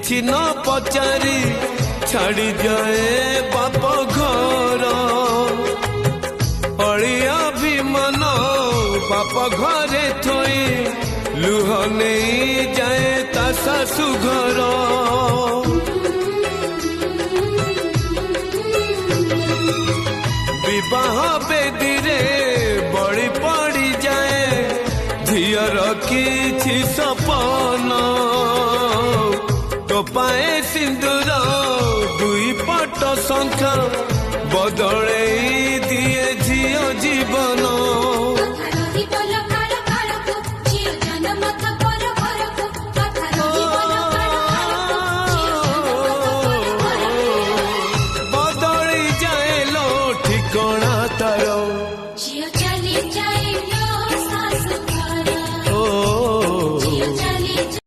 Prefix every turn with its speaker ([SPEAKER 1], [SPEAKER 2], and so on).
[SPEAKER 1] किछि न पचारि छाड़ी जाए बाप घर अड़िया भी मन बाप घरे थोई लुह नहीं जाए ता सासु घर विवाह बेदी रे बड़ी पड़ी जाए झीर किछि सपन टोपाए सिंदूर दुई पट शंख बदले